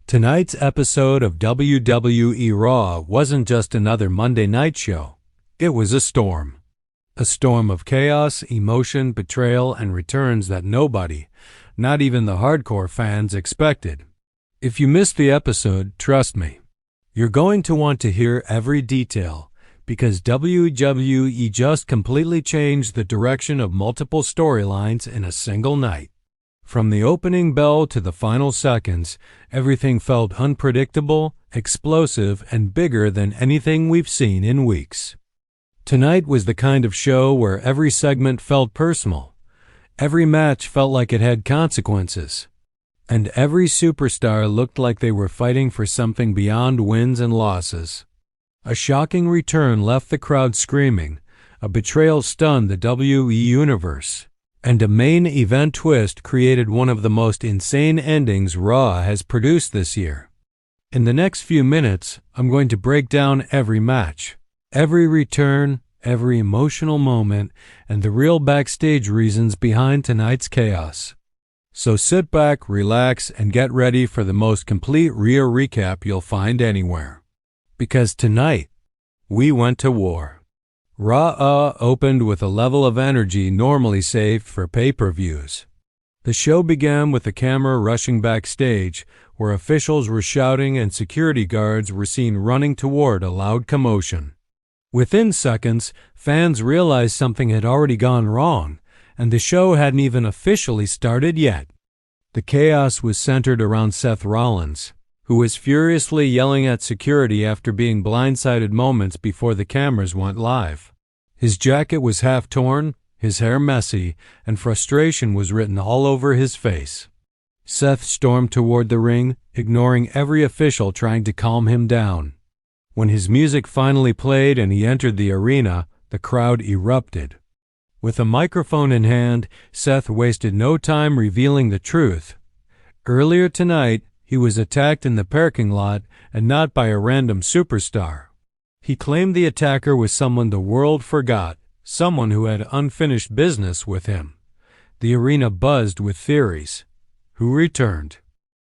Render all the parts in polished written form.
Tonight's episode of WWE Raw wasn't just another Monday night show. It was a storm. A storm of chaos, emotion, betrayal, and returns that nobody, not even the hardcore fans, expected. If you missed the episode, trust me, you're going to want to hear every detail, because WWE just completely changed the direction of multiple storylines in a single night. From the opening bell to the final seconds, everything felt unpredictable, explosive, and bigger than anything we've seen in weeks. Tonight was the kind of show where every segment felt personal. Every match felt like it had consequences. And every superstar looked like they were fighting for something beyond wins and losses. A shocking return left the crowd screaming, a betrayal stunned the WWE Universe, and a main event twist created one of the most insane endings Raw has produced this year. In the next few minutes, I'm going to break down every match, every return, every emotional moment, and the real backstage reasons behind tonight's chaos. So sit back, relax, and get ready for the most complete Rhea recap you'll find anywhere. Because tonight, we went to war. Raw opened with a level of energy normally saved for pay-per-views. The show began with the camera rushing backstage, where officials were shouting and security guards were seen running toward a loud commotion. Within seconds, fans realized something had already gone wrong, and the show hadn't even officially started yet. The chaos was centered around Seth Rollins, who was furiously yelling at security after being blindsided moments before the cameras went live. His jacket was half torn, his hair messy, and frustration was written all over his face. Seth stormed toward the ring, ignoring every official trying to calm him down. When his music finally played and he entered the arena, the crowd erupted. With a microphone in hand, Seth wasted no time revealing the truth. Earlier tonight, he was attacked in the parking lot and not by a random superstar. He claimed the attacker was someone the world forgot, someone who had unfinished business with him. The arena buzzed with theories. Who returned?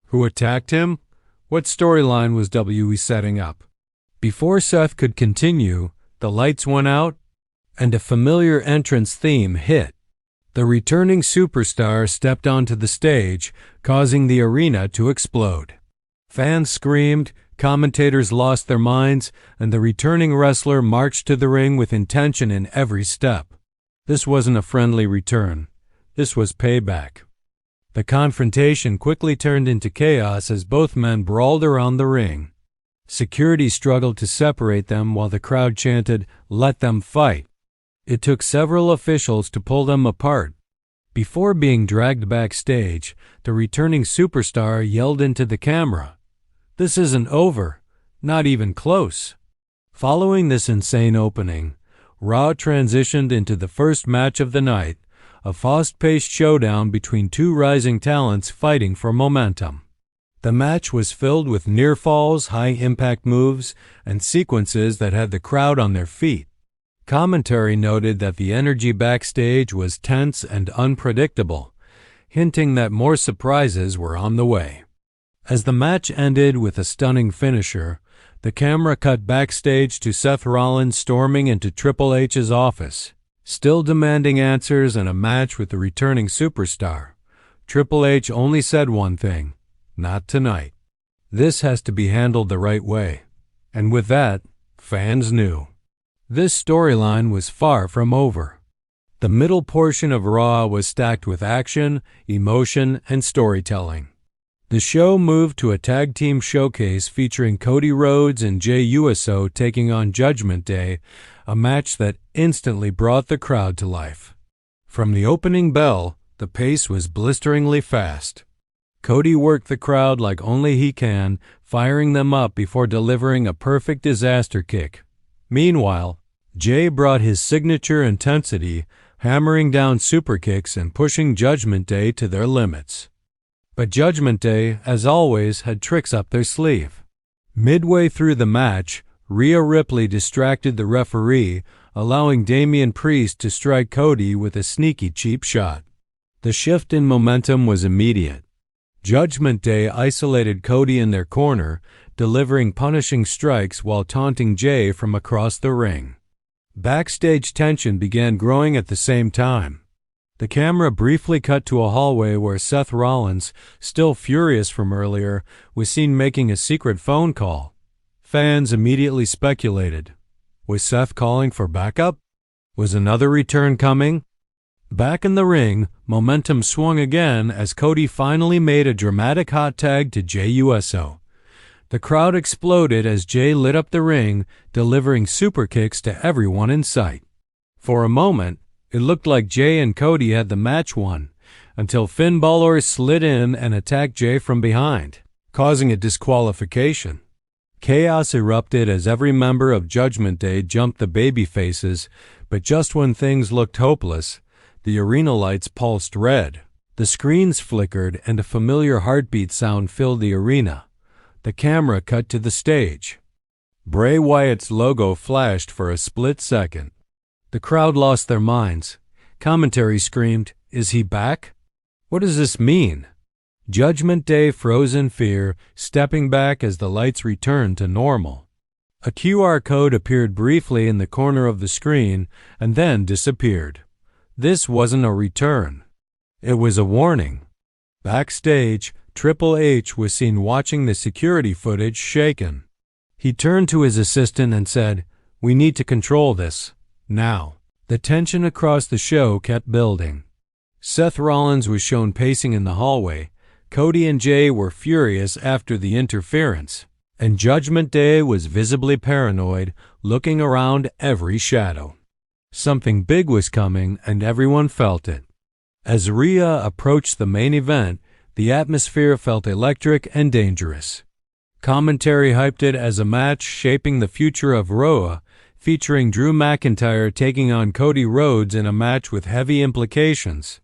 Who attacked him? What storyline was WWE setting up? Before Seth could continue, the lights went out and a familiar entrance theme hit. The returning superstar stepped onto the stage, causing the arena to explode. Fans screamed, commentators lost their minds, and the returning wrestler marched to the ring with intention in every step. This wasn't a friendly return. This was payback. The confrontation quickly turned into chaos as both men brawled around the ring. Security struggled to separate them while the crowd chanted, "Let them fight." It took several officials to pull them apart. Before being dragged backstage, the returning superstar yelled into the camera, "This isn't over, not even close." Following this insane opening, Raw transitioned into the first match of the night, a fast-paced showdown between two rising talents fighting for momentum. The match was filled with near falls, high-impact moves, and sequences that had the crowd on their feet. Commentary noted that the energy backstage was tense and unpredictable, hinting that more surprises were on the way. As the match ended with a stunning finisher, the camera cut backstage to Seth Rollins storming into Triple H's office, still demanding answers and a match with the returning superstar. Triple H only said one thing, "Not tonight." This has to be handled the right way. And with that, fans knew. This storyline was far from over. The middle portion of Raw was stacked with action, emotion, and storytelling. The show moved to a tag team showcase featuring Cody Rhodes and Jey Uso taking on Judgment Day, a match that instantly brought the crowd to life. From the opening bell, the pace was blisteringly fast. Cody worked the crowd like only he can, firing them up before delivering a perfect disaster kick. Meanwhile, Jey brought his signature intensity, hammering down super kicks and pushing Judgment Day to their limits. But Judgment Day, as always, had tricks up their sleeve. Midway through the match, Rhea Ripley distracted the referee, allowing Damian Priest to strike Cody with a sneaky cheap shot. The shift in momentum was immediate. Judgment Day isolated Cody in their corner, delivering punishing strikes while taunting Jay from across the ring. Backstage tension began growing at the same time. The camera briefly cut to a hallway where Seth Rollins, still furious from earlier, was seen making a secret phone call. Fans immediately speculated. Was Seth calling for backup? Was another return coming? Back in the ring, momentum swung again as Cody finally made a dramatic hot tag to Jey Uso. The crowd exploded as Jey lit up the ring, delivering super kicks to everyone in sight. For a moment, it looked like Jey and Cody had the match won, until Finn Balor slid in and attacked Jey from behind, causing a disqualification. Chaos erupted as every member of Judgment Day jumped the babyfaces, but just when things looked hopeless, the arena lights pulsed red. The screens flickered and a familiar heartbeat sound filled the arena. The camera cut to the stage. Bray Wyatt's logo flashed for a split second. The crowd lost their minds. Commentary screamed, "Is he back? What does this mean?" Judgment Day froze in fear, stepping back as the lights returned to normal. A QR code appeared briefly in the corner of the screen and then disappeared. This wasn't a return. It was a warning. Backstage, Triple H was seen watching the security footage shaken. He turned to his assistant and said, "We need to control this. Now." The tension across the show kept building. Seth Rollins was shown pacing in the hallway. Cody and Jey were furious after the interference, and Judgment Day was visibly paranoid, looking around every shadow. Something big was coming, and everyone felt it. As Rhea approached the main event, the atmosphere felt electric and dangerous. Commentary hyped it as a match shaping the future of Raw, featuring Drew McIntyre taking on Cody Rhodes in a match with heavy implications.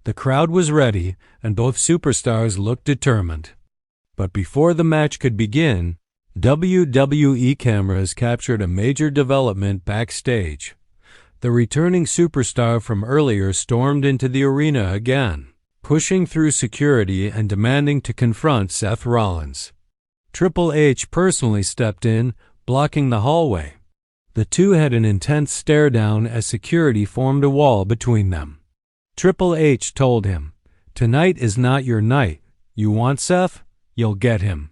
The crowd was ready, and both superstars looked determined. But before the match could begin, WWE cameras captured a major development backstage. The returning superstar from earlier stormed into the arena again, pushing through security and demanding to confront Seth Rollins. Triple H personally stepped in, blocking the hallway. The two had an intense stare-down as security formed a wall between them. Triple H told him, "Tonight is not your night. You want Seth? You'll get him.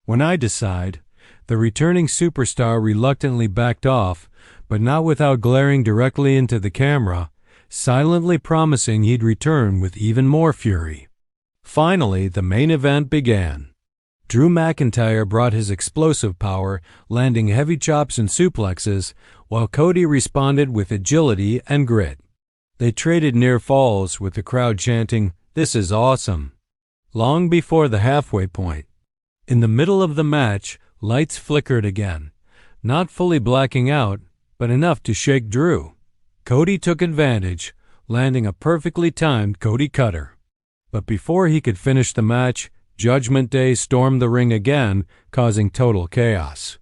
When I decide." The returning superstar reluctantly backed off, but not without glaring directly into the camera, silently promising he'd return with even more fury. Finally, the main event began. Drew McIntyre brought his explosive power, landing heavy chops and suplexes, while Cody responded with agility and grit. They traded near falls, with the crowd chanting, "This is awesome," long before the halfway point. In the middle of the match, lights flickered again, not fully blacking out, but enough to shake Drew. Cody took advantage, landing a perfectly timed Cody Cutter. But before he could finish the match, Judgment Day stormed the ring again, causing total chaos.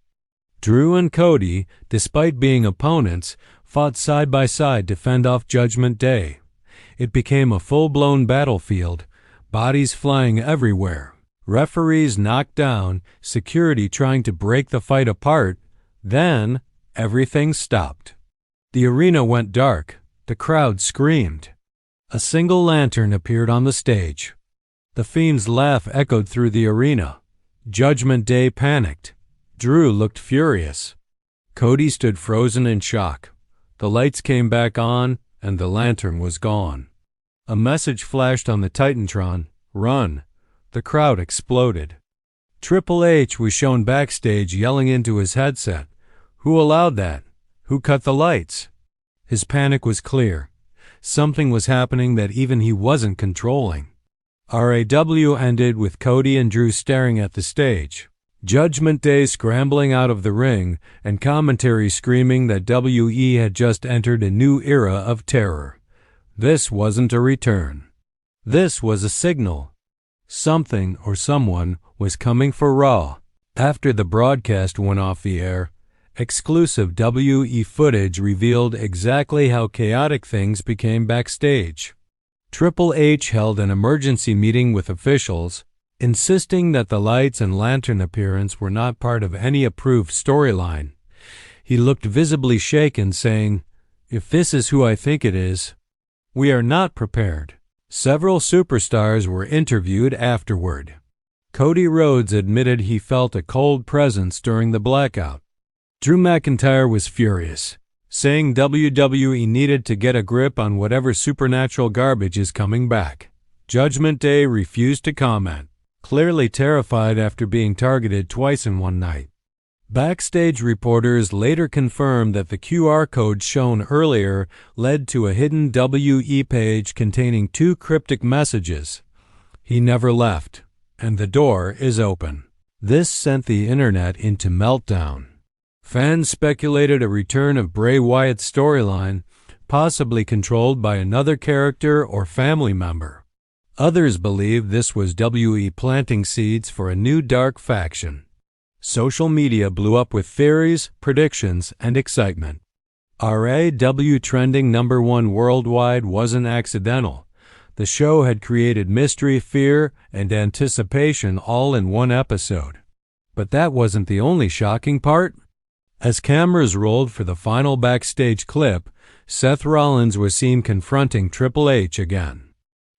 Drew and Cody, despite being opponents, fought side by side to fend off Judgment Day. It became a full-blown battlefield, bodies flying everywhere, referees knocked down, security trying to break the fight apart. Then, everything stopped. The arena went dark. The crowd screamed. A single lantern appeared on the stage. The Fiend's laugh echoed through the arena. Judgment Day panicked. Drew looked furious. Cody stood frozen in shock. The lights came back on, and the lantern was gone. A message flashed on the Titantron, "Run." The crowd exploded. Triple H was shown backstage yelling into his headset. Who allowed that? Who cut the lights? His panic was clear. Something was happening that even he wasn't controlling. RAW ended with Cody and Drew staring at the stage. Judgment Day scrambling out of the ring, and commentary screaming that WE had just entered a new era of terror. This wasn't a return. This was a signal. Something or someone was coming for Raw. After the broadcast went off the air, exclusive WE footage revealed exactly how chaotic things became backstage. Triple H held an emergency meeting with officials, insisting that the lights and lantern appearance were not part of any approved storyline. He looked visibly shaken, saying, "If this is who I think it is, we are not prepared." Several superstars were interviewed afterward. Cody Rhodes admitted he felt a cold presence during the blackout. Drew McIntyre was furious, saying WWE needed to get a grip on whatever supernatural garbage is coming back. Judgment Day refused to comment, clearly terrified after being targeted twice in one night. Backstage reporters later confirmed that the QR code shown earlier led to a hidden WE page containing 2 cryptic messages. "He never left, and the door is open." This sent the internet into meltdown. Fans speculated a return of Bray Wyatt's storyline, possibly controlled by another character or family member. Others believed this was WE planting seeds for a new dark faction. Social media blew up with theories, predictions, and excitement. RAW trending #1 worldwide wasn't accidental. The show had created mystery, fear, and anticipation all in one episode. But that wasn't the only shocking part. As cameras rolled for the final backstage clip, Seth Rollins was seen confronting Triple H again.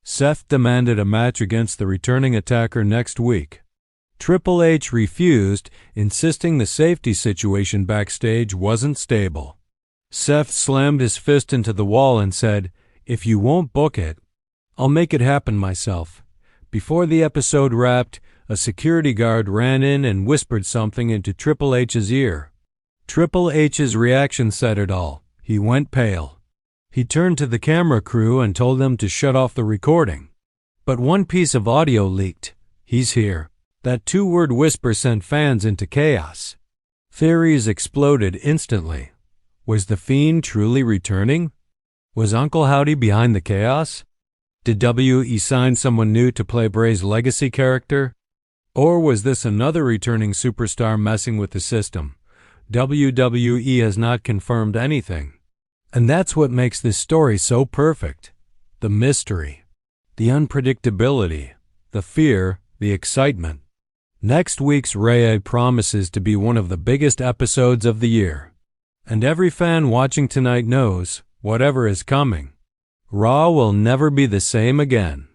Seth demanded a match against the returning attacker next week. Triple H refused, insisting the safety situation backstage wasn't stable. Seth slammed his fist into the wall and said, "If you won't book it, I'll make it happen myself." Before the episode wrapped, a security guard ran in and whispered something into Triple H's ear. Triple H's reaction said it all. He went pale. He turned to the camera crew and told them to shut off the recording. But one piece of audio leaked. "He's here." That 2-word whisper sent fans into chaos. Theories exploded instantly. Was the Fiend truly returning? Was Uncle Howdy behind the chaos? Did WE sign someone new to play Bray's legacy character? Or was this another returning superstar messing with the system? WWE has not confirmed anything. And that's what makes this story so perfect. The mystery, the unpredictability, the fear, the excitement. Next week's Raw promises to be one of the biggest episodes of the year. And every fan watching tonight knows, whatever is coming, Raw will never be the same again.